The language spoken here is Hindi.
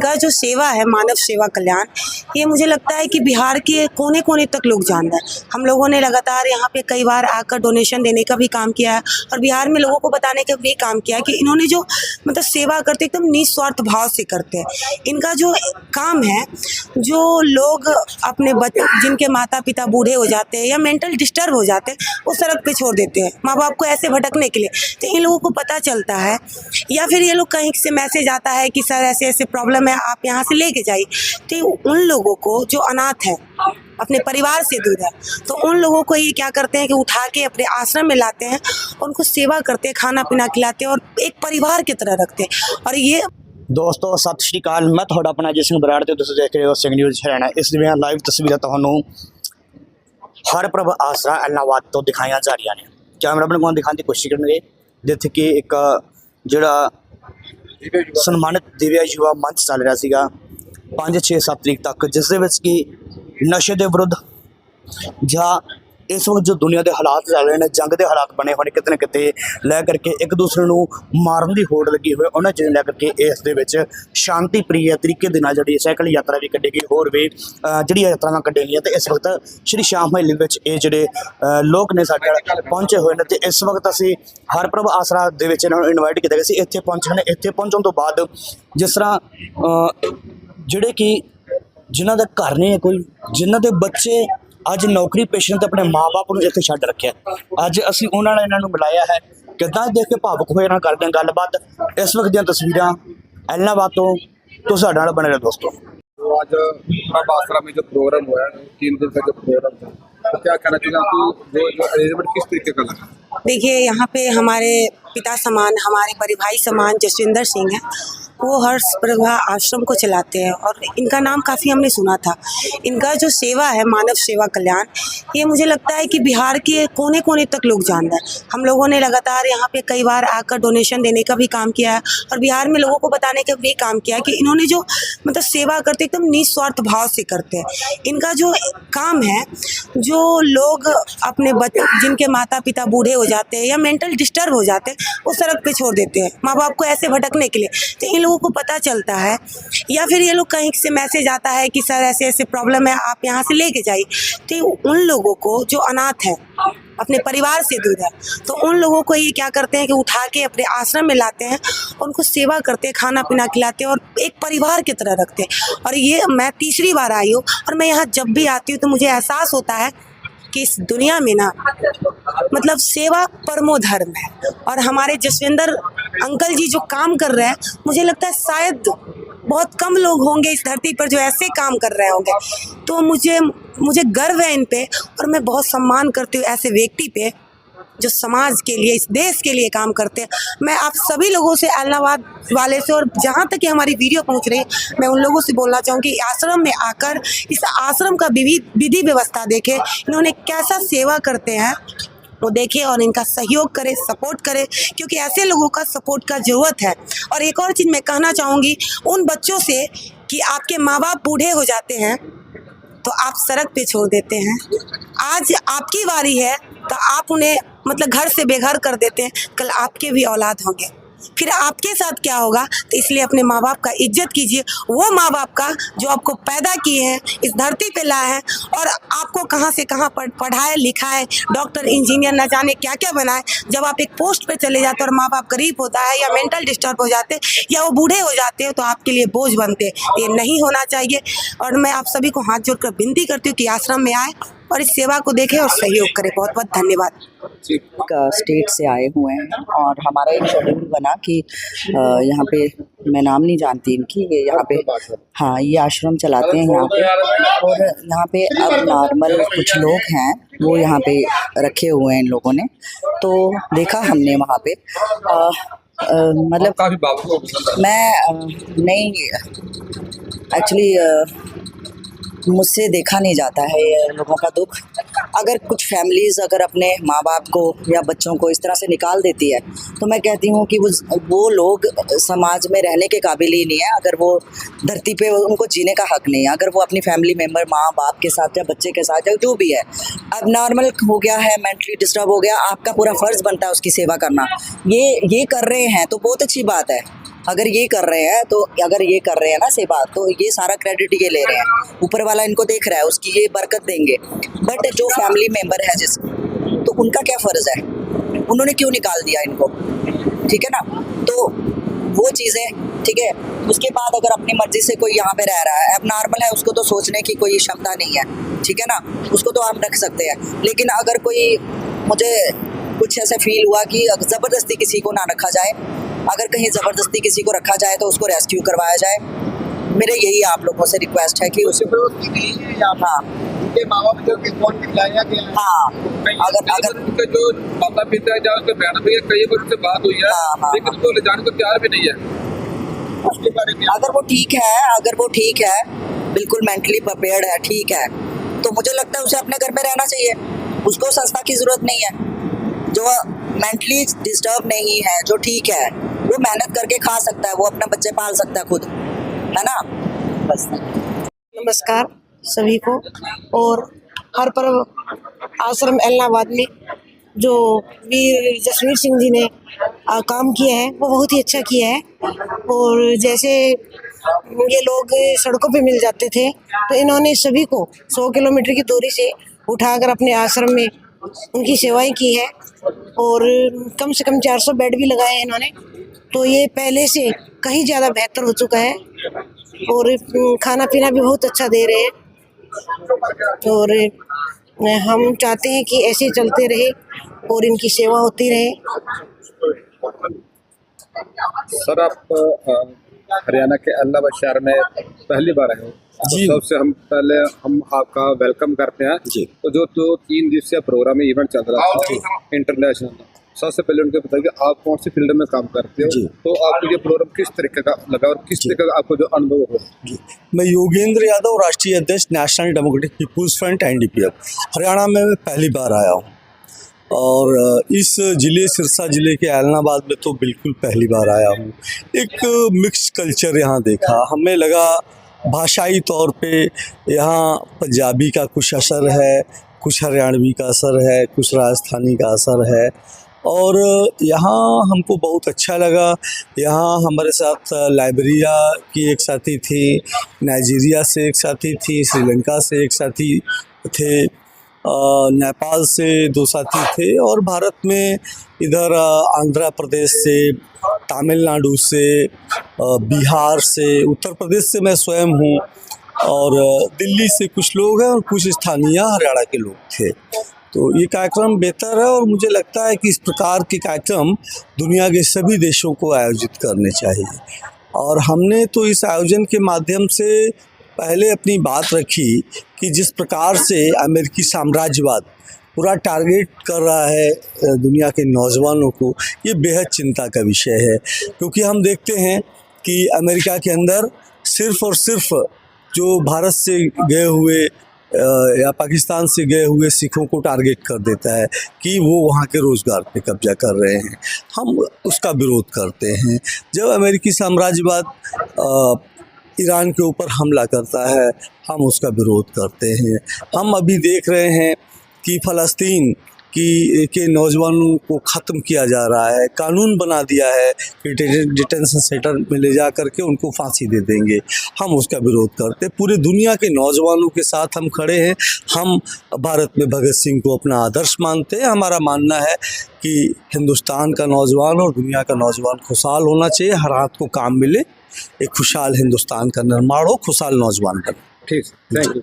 इनका जो सेवा है मानव सेवा कल्याण, ये मुझे लगता है कि बिहार के कोने कोने तक लोग जानते हैं। हम लोगों ने लगातार यहाँ पे कई बार आकर डोनेशन देने का भी काम किया है और बिहार में लोगों को बताने का भी काम किया है कि इन्होंने जो मतलब सेवा करते एकदम निस्वार्थ भाव से करते हैं। इनका जो काम है, जो लोग अपने बच्चे जिनके माता पिता बूढ़े हो जाते हैं या मेंटल डिस्टर्ब हो जाते हैं, वो सड़क पे छोड़ देते हैं माँ बाप को ऐसे भटकने के लिए। तो इन लोगों को पता चलता है या फिर ये लोग कहीं से मैसेज आता है कि सर ऐसे ऐसे प्रॉब्लम है, आप यहाँ से लेके जाइए। तो उन लोगों को जो अनाथ है, अपने परिवार से दूर है, तो उन लोगों को ये क्या करते हैं कि उठा के अपने आश्रम में लाते हैं, उनको सेवा करते हैं, खाना पीना खिलाते हैं और एक परिवार की तरह रखते हैं। और ये दोस्तों सत श्री अकाल, मैं थोड़ा अपना अजय सिंह बराड़ ते तुसीं देख रहे हो सिंह न्यूज़ हरियाणा। इस ਦੀਆਂ लाइव तस्वीरें ਤੁਹਾਨੂੰ हरप्रभ आसरा एलनाबाद तो दिखाई जा रही ने। कैमरा अपने को दिखाने की कोशिश करेंगे जिथे कि एक जोड़ा सन्मानित दिव्य युवा मंच चल रहा सीगा 5, 6, 7 तरीक तक, जिस दे विच कि नशे के विरुद्ध ਜਾਂ इस वक्त जो दुनिया के हालात चल रहे हैं, जंग के हालात बने हुए कितने किते लै करके एक दूसरे को मारन की होड़ लगी हुई, उन्होंने चीज़ लै करके इस दे विच शांति प्रिय तरीके के नाल जिहड़ी साइकिल यात्रा भी कड्ढी गई, होर भी जिहड़ी यात्रावां कड्ढी गईयां। तो इस वक्त श्री श्याम महल विच ये जिहड़े लोग ने साडे नाल पहुंचे हुए हैं। तो इस वक्त असीं हरप्रभ आसरा दे विच इन्हां नूं इनवाइट किया गया सी। इत्थे पहुंचे ने, इत्थे पहुंचण तो बाद जिस तरह जिहड़े कि जिन्हां दा घर नहीं है कोई, जिन्हां दे बच्चे अज नौकरी पेशे तो अपने माँ बाप को इत्थे छड्ड रखिया, अज असीं उन्हां ने इन्हां नूं बुलाया है। किद्दां देख के भावुक होए नाल करदे गलबात। इस वक्त दी तस्वीरां एलनाबाद तो साडे नाल बने रहे दोस्तों। तो आज हरप्रभ आसरा में जो प्रोग्राम हुआ है, 3 दिन का जो प्रोग्राम था, तो क्या कहना चाहिए आपको, जो अरेंजमेंट किस तरीके का लगा? देखिए, यहाँ पे हमारे पिता समान, हमारे बड़े भाई समान जसविंदर सिंह हैं, वो हरप्रभ आश्रम को चलाते हैं और इनका नाम काफ़ी हमने सुना था। इनका जो सेवा है मानव सेवा कल्याण, ये मुझे लगता है कि बिहार के कोने कोने तक लोग जानते हैं। हम लोगों ने लगातार यहाँ पे कई बार आकर डोनेशन देने का भी काम किया है और बिहार में लोगों को बताने का भी काम किया है कि इन्होंने जो मतलब सेवा करते एकदम निस्वार्थ भाव से करते हैं। इनका जो काम है, जो लोग अपने बच्चे जिनके माता पिता बूढ़े हो जाते हैं या मेंटल डिस्टर्ब हो जाते हैं, वो सड़क पे छोड़ देते हैं माँ बाप को ऐसे भटकने के लिए। तो इन लोगों को पता चलता है या फिर ये लोग कहीं से मैसेज आता है कि सर ऐसे ऐसे प्रॉब्लम है, आप यहाँ से लेके जाइए। तो उन लोगों को जो अनाथ है, अपने परिवार से दूर है, तो उन लोगों को ये क्या करते हैं कि उठा के अपने आश्रम में लाते हैं, उनको सेवा करते हैं, खाना पीना खिलाते हैं और एक परिवार की तरह रखते हैं। और ये मैं तीसरी बार आई हूँ और मैं यहाँ जब भी आती हूँ तो मुझे एहसास होता है कि इस दुनिया में ना मतलब सेवा परमो धर्म है। और हमारे जसविंदर अंकल जी जो काम कर रहे हैं, मुझे लगता है शायद बहुत कम लोग होंगे इस धरती पर जो ऐसे काम कर रहे होंगे। तो मुझे गर्व है इन पे और मैं बहुत सम्मान करती हूँ ऐसे व्यक्ति पे जो समाज के लिए, इस देश के लिए काम करते हैं। मैं आप सभी लोगों से, एलनाबाद वाले से और जहाँ तक कि हमारी वीडियो पहुँच रही है, मैं उन लोगों से बोलना चाहूँगी आश्रम में आकर इस आश्रम का विधि व्यवस्था देखें, इन्होंने कैसा सेवा करते हैं वो देखें और इनका सहयोग करें, सपोर्ट करें, क्योंकि ऐसे लोगों का सपोर्ट का ज़रूरत है। और एक और चीज़ मैं कहना चाहूँगी उन बच्चों से कि आपके माँ बाप बूढ़े हो जाते हैं तो आप सड़क पे छोड़ देते हैं, आज आपकी बारी है तो आप उन्हें मतलब घर से बेघर कर देते हैं, कल आपके भी औलाद होंगे, फिर आपके साथ क्या होगा। तो इसलिए अपने माँ बाप का इज्जत कीजिए, वो माँ बाप का जो आपको पैदा किए हैं, इस धरती पे लाए हैं और आपको कहाँ से कहाँ पढ़ाए लिखाए, डॉक्टर इंजीनियर न जाने क्या क्या बनाए। जब आप एक पोस्ट पे चले जाते और माँ बाप गरीब होता है या मेंटल डिस्टर्ब हो जाते या वो बूढ़े हो जाते हैं तो आपके लिए बोझ बनते हैं। ये नहीं होना चाहिए और मैं आप सभी को हाथ जोड़कर विनती करती हूँ कि आश्रम में आए और इस सेवा को देखें और सहयोग करें। बहुत बहुत धन्यवाद। स्टेट से आए हुए हैं और हमारा एक शेड्यूल बना कि यहाँ पे, मैं नाम नहीं जानती इनकी, ये यहाँ पे हाँ ये आश्रम चलाते हैं यहाँ पे। और यहाँ पे अब नॉर्मल कुछ लोग हैं वो यहाँ पे रखे हुए हैं इन लोगों ने, तो देखा हमने वहाँ पे मतलब काफी मैं नहीं एक्चुअली मुझसे देखा नहीं जाता है ये लोगों का दुख। अगर कुछ फैमिलीज़ अगर अपने माँ बाप को या बच्चों को इस तरह से निकाल देती है, तो मैं कहती हूँ कि वो लोग समाज में रहने के काबिल ही नहीं है। अगर वो धरती पे उनको जीने का हक नहीं है। अगर वो अपनी फैमिली मेम्बर माँ बाप के साथ या बच्चे के साथ या जो भी है अब नॉर्मल हो गया है, मेंटली डिस्टर्ब हो गया, आपका पूरा फ़र्ज़ बनता है उसकी सेवा करना। ये कर रहे हैं तो बहुत अच्छी बात है। अगर ये कर रहे हैं ना सेवा, तो ये सारा क्रेडिट ये ले रहे हैं, ऊपर वाला इनको देख रहा है, उसकी ये बरकत देंगे। बट जो फैमिली मेम्बर है तो उनका क्या फ़र्ज़ है, उन्होंने क्यों निकाल दिया इनको, ठीक है ना। तो वो चीज़ें ठीक है। उसके बाद अगर अपनी मर्ज़ी से कोई यहाँ पे रह रहा है, अब नॉर्मल है, उसको तो सोचने की कोई क्षमता नहीं है, ठीक है ना, उसको तो आप रख सकते हैं। लेकिन अगर कोई मुझे कुछ ऐसा फील हुआ कि ज़बरदस्ती किसी को ना रखा जाए, अगर कहीं ज़बरदस्ती किसी को रखा जाए तो उसको रेस्क्यू करवाया जाए। मेरे यही आप लोगों से रिक्वेस्ट है कि हाँ उनके माँ बाप जो रिपोर्ट दिखाया गया है, हाँ अगर उनके जो माता पिता है या उनके बहन भैया कई बार उनसे बात हुई है, हाँ। लेकिन उनको ले जाने को तैयार भी नहीं है। उसके बारे में अगर वो ठीक है बिल्कुल मेंटली प्रिपेयर्ड है, ठीक है, तो मुझे लगता है उसे अपने घर में रहना चाहिए। उसको संस्था की ज़रूरत नहीं है। जो मेंटली डिस्टर्ब नहीं है, जो ठीक है, वो मेहनत करके खा सकता है, वो अपने बच्चे पाल सकता है खुद, है ना। बस नमस्कार सभी को। और हर पर्व आश्रम एलनाबाद में जो वीर जसवीर सिंह जी ने काम किया है वो बहुत ही अच्छा किया है। और जैसे ये लोग सड़कों पे मिल जाते थे तो इन्होंने सभी को 100 किलोमीटर की दूरी से उठाकर अपने आश्रम में उनकी सेवाएं की है। और कम से कम 400 बेड भी लगाए हैं इन्होंने, तो ये पहले से कहीं ज़्यादा बेहतर हो चुका है। और खाना पीना भी बहुत अच्छा दे रहे हैं। और हम चाहते हैं कि ऐसे ही चलते रहे और इनकी सेवा होती रहे। सर आप हरियाणा के एलनाबाद शहर में पहली बार आए हो, जी। तो सबसे हम आपका वेलकम करते हैं जी। तो जो 3 दिवसीय प्रोग्राम इवेंट चल रहा है इंटरनेशनल, सबसे पहले उनको बताइए कि आप कौन सी फील्ड में काम करते हो, जी। तो आपको ये प्रोग्राम किस तरीके का लगा और किस तरीके का आपको जो अनुभव हुआ। मैं योगेंद्र यादव, राष्ट्रीय अध्यक्ष national democratic people's front NDPF। Haryana में मैं पहली बार आया हूँ और इस ज़िले सिरसा ज़िले के ऐलनाबाद में तो बिल्कुल पहली बार आया हूँ। एक मिक्स कल्चर यहाँ देखा, हमें लगा भाषाई तौर पे यहाँ पंजाबी का कुछ असर है, कुछ हरियाणवी का असर है, कुछ राजस्थानी का असर है। और यहाँ हमको बहुत अच्छा लगा। यहाँ हमारे साथ लाइब्रेरिया की एक साथी थी, नाइजीरिया से एक साथी थी, श्रीलंका से एक साथी थे, नेपाल से 2 साथी थे और भारत में इधर आंध्र प्रदेश से, तमिलनाडु से, बिहार से, उत्तर प्रदेश से मैं स्वयं हूँ और दिल्ली से कुछ लोग हैं और कुछ स्थानीय हरियाणा के लोग थे। तो ये कार्यक्रम बेहतर है और मुझे लगता है कि इस प्रकार के कार्यक्रम दुनिया के सभी देशों को आयोजित करने चाहिए। और हमने तो इस आयोजन के माध्यम से पहले अपनी बात रखी कि जिस प्रकार से अमेरिकी साम्राज्यवाद पूरा टारगेट कर रहा है दुनिया के नौजवानों को, ये बेहद चिंता का विषय है। क्योंकि हम देखते हैं कि अमेरिका के अंदर सिर्फ़ और सिर्फ जो भारत से गए हुए या पाकिस्तान से गए हुए सिखों को टारगेट कर देता है कि वो वहाँ के रोज़गार पे कब्जा कर रहे हैं। हम उसका विरोध करते हैं। जब अमेरिकी साम्राज्यवाद ईरान के ऊपर हमला करता है, हम उसका विरोध करते हैं। हम अभी देख रहे हैं कि फ़लस्तीन के नौजवानों को ख़त्म किया जा रहा है, कानून बना दिया है कि डिटेंशन सेंटर में ले जा करके उनको फांसी दे देंगे। हम उसका विरोध करते, पूरे दुनिया के नौजवानों के साथ हम खड़े हैं। हम भारत में भगत सिंह को अपना आदर्श मानते हैं। हमारा मानना है कि हिंदुस्तान का नौजवान और दुनिया का नौजवान खुशहाल होना चाहिए, हर हाथ को काम मिले, एक खुशहाल हिंदुस्तान का निर्माण हो, खुशहाल नौजवान बने। ठीक, थैंक यू।